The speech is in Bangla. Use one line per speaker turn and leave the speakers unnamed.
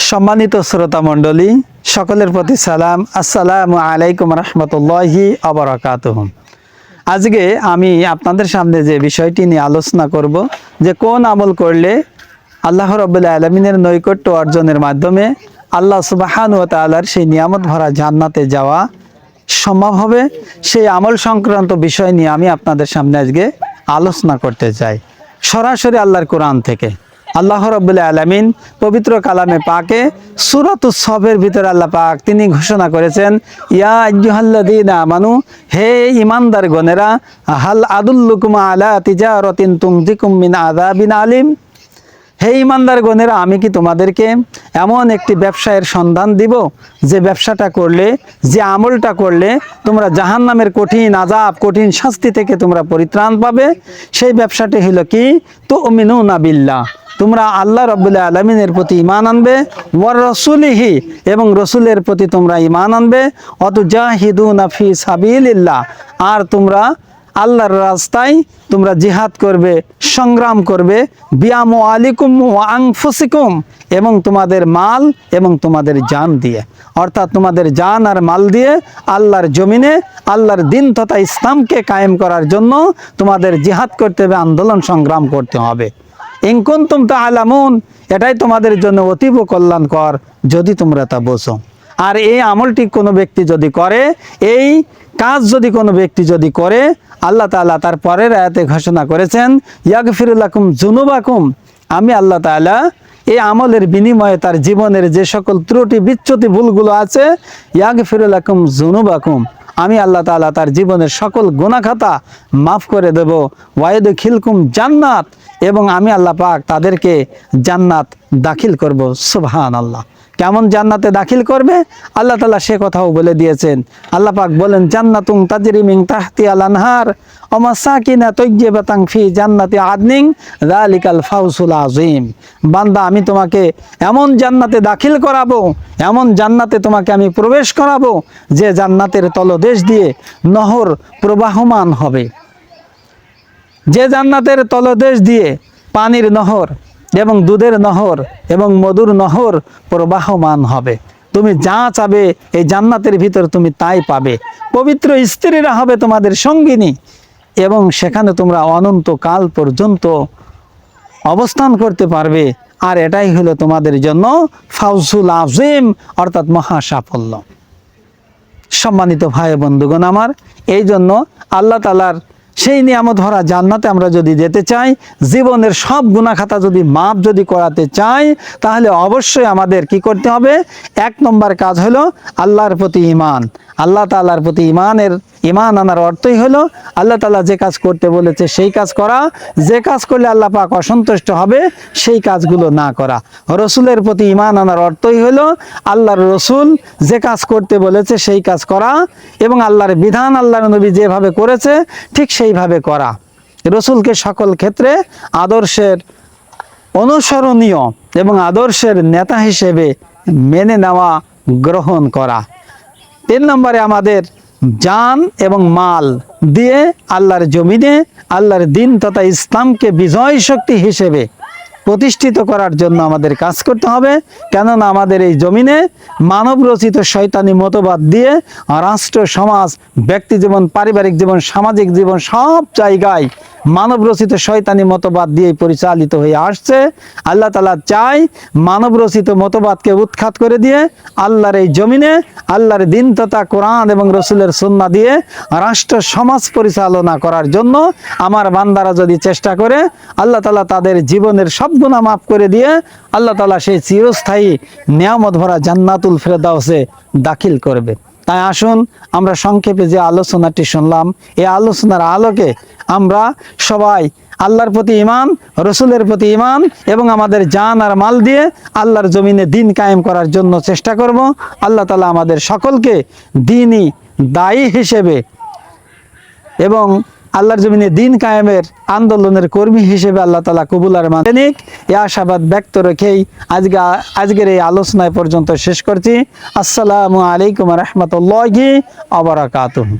সম্মানিত শ্রোতা মণ্ডলী, সকলের প্রতি সালাম। আসসালামু আলাইকুম রহমতুল্লাহি ওয়া বারাকাতুহু। আজকে আমি আপনাদের সামনে যে বিষয়টি নিয়ে আলোচনা করব, যে কোন আমল করলে আল্লাহ রাব্বুল আলামিনের নৈকট্য অর্জনের মাধ্যমে আল্লাহ সুবহানাহু ওয়া তাআলার সেই নিয়ামত ভরা জান্নাতে যাওয়া সম্ভব হবে, সেই আমল সংক্রান্ত বিষয় নিয়ে আমি আপনাদের সামনে আজকে আলোচনা করতে চাই, সরাসরি আল্লাহর কোরআন থেকে। আল্লাহ রাব্বুল আলামিন পবিত্র কালামে পাকে সূরাতুস সফের ভিতরে আল্লাহ পাক তিনি ঘোষণা করেছেন, ইয়া আইয়ুহাল্লাযীনা আমানু, হে ঈমানদার গণেরা, হাল আদুল্লুকুম আলা তিজারাতিন তুনজিকুম মিন আযাবিন আলিম। হে ঈমানদার গণেরা, আমি কি তোমাদেরকে এমন একটি ব্যবসায়ের সন্ধান দিব, যে ব্যবসাটা করলে, যে আমলটা করলে তোমরা জাহান্নামের কঠিন আযাব, কঠিন শাস্তি থেকে তোমরা পরিত্রাণ পাবে। সেই ব্যবসাটি হলো কি? তুমিনুনা বিল্লাহ, তোমরা আল্লাহ রাব্বুল আলামিনের প্রতি ঈমান আনবে, ওয়ার রাসূলিহি, এবং রসুলের প্রতি তোমরা ঈমান আনবে, ওয়াতুজাহিদুনা ফি সাবিলিল্লাহ, আর তোমরা আল্লাহর রাস্তায় তোমরা জিহাদ করবে, সংগ্রাম করবে, বিআমওয়ালিকুম ওয়া আনফুসিকুম, এবং তোমাদের মাল এবং তোমাদের জান দিয়ে, অর্থাৎ তোমাদের জান আর মাল দিয়ে আল্লাহর জমিনে আল্লাহর দিন তথা ইসলামকে কায়েম করার জন্য তোমাদের জিহাদ করতে হবে, আন্দোলন সংগ্রাম করতে হবে। ইন কুনতুম তা'লামুন, এটাই তোমাদের জন্য অতীব কল্যাণকর যদি তোমরা তা বোঝো। আর এই আমলটি কোনো ব্যক্তি যদি করে, এই কাজ যদি কোনো ব্যক্তি যদি করে, আল্লাহ তাআলা তার পরের আয়াতে ঘোষণা করেছেন, ইয়াগফিরু লাকুম যুনুবাকুম, আমি আল্লাহ তাআলা এই আমলের বিনিময়ে তার জীবনের যে সকল ত্রুটি বিচ্যুতি ভুলগুলো আছে, ইয়াগফিরু লাকুম যুনুবাকুম, আমি আল্লাহ তাআলা তার জীবনের সকল গুনাহ খাতা মাফ করে দেব, ওয়াইদখিলকুম জান্নাত, এবং আমি আল্লাহ পাক তাদেরকে জান্নাত দাখিল করব। সুবহানাল্লাহ। কেমন জান্নাতে দাখিল করবে আল্লাহ তাআলা সে কথাও বলে দিয়েছেন। আল্লাহ পাক বলেন, জান্নাতুন তাজরি মিন তাহতিহাল আনহার ওয়া মাসাকিনা তাইয়্যিবাতান ফি জান্নাতি আদনিন যালিকাল ফাওজুল আযীম। বান্দা, আমি তোমাকে এমন জান্নাতে দাখিল করাবো, এমন জান্নাতে তোমাকে আমি প্রবেশ করাবো, যে জান্নাতের তলদেশ দিয়ে নহর প্রবাহমান হবে, যে জান্নাতের তলদেশ দিয়ে পানির নহর এবং দুধের নহর এবং মধুর নহর প্রবাহমান হবে। তুমি যা চাবে এই জান্নাতের ভিতর তুমি তাই পাবে। পবিত্র স্ত্রীরা হবে তোমাদের সঙ্গিনী, এবং সেখানে তোমরা অনন্তকাল পর্যন্ত অবস্থান করতে পারবে। আর এটাই হলো তোমাদের জন্য ফাউজুল আযীম, অর্থাৎ মহা সাফল্য। সম্মানিত ভাই বন্ধুগণ আমার, এই জন্য আল্লাহ তাআলার সেই নিয়ামত ভরা জান্নাতে আমরা যদি যেতে চাই, জীবনের সব গুনাহ খাতা যদি মাপ যদি করাতে চাই, তাহলে অবশ্যই আমাদের কি করতে হবে? এক নম্বর কাজ হলো আল্লাহর প্রতি ঈমান। আল্লাহ তাআলার প্রতি ঈমান আনার অর্থই হলো আল্লাহ তাআলা যে কাজ করতে বলেছে সেই কাজ করা, যে কাজ করলে আল্লাহ পাক অসন্তুষ্ট হবে সেই কাজগুলো না করা। রসুলের প্রতি ঈমান আনার অর্থই হলো আল্লাহর রসুল যে কাজ করতে বলেছে সেই কাজ করা, এবং আল্লাহর বিধান আল্লাহর নবী যেভাবে করেছে ঠিক সেইভাবে করা। রসুলকে সকল ক্ষেত্রে আদর্শের অনুসরণীয় এবং আদর্শের নেতা হিসেবে মেনে নেওয়া, গ্রহণ করা। 3 নম্বরে আমাদের জান এবং মাল দিয়ে আল্লাহর জমিনে আল্লাহর দিন তথা ইসলামকে বিজয় শক্তি হিসেবে প্রতিষ্ঠিত করার জন্য আমাদের কাজ করতে হবে। কেননা আমাদের এই জমিনে মানব রচিত শয়তানি মতবাদ দিয়ে রাষ্ট্র, সমাজ, ব্যক্তি জীবন, পারিবারিক জীবন, সামাজিক জীবন, সব জায়গায় মানব রচিত শয়তানি মতবাদ দিয়ে পরিচালিত হয়ে আসছে। আল্লাহ তাআলা চাই মানব রচিত মতবাদকে উৎখাত করে দিয়ে আল্লাহর এই জমিনে আল্লাহর দিন তথা কোরআন এবং রসুলের সুন্নাহ দিয়ে রাষ্ট্র, সমাজ পরিচালনা করার জন্য আমার বান্দারা যদি চেষ্টা করে, আল্লাহ তাআলা তাদের জীবনের সব গুনাহ মাফ করে দিয়ে আল্লাহ তাআলা সেই চিরস্থায়ী নিয়ামত ভরা জান্নাতুল ফেরদাউসে দাখিল করবে। তাই আসুন আমরা সংক্ষেপে যে আলোচনাটি শুনলাম, এই আলোচনার আলোকে আমরা সবাই আল্লাহর প্রতি ঈমান, রসুলের প্রতি ঈমান এবং আমাদের জান আর মাল দিয়ে আল্লাহর জমিনে দিন কায়েম করার জন্য চেষ্টা করব। আল্লাহ তাআলা আমাদের সকলকে দ্বীনি দায়ী হিসেবে এবং আল্লাহর জমিনে দিন কায়েমের আন্দোলনের কর্মী হিসেবে আল্লাহ তাআলা কবুল আর মানিক, এই আশাবাদ ব্যক্ত রেখেই আজকের এই আলোচনায় পর্যন্ত শেষ করছি। আসসালামু আলাইকুম ওয়া রাহমাতুল্লাহি ওয়া বারাকাতুহু।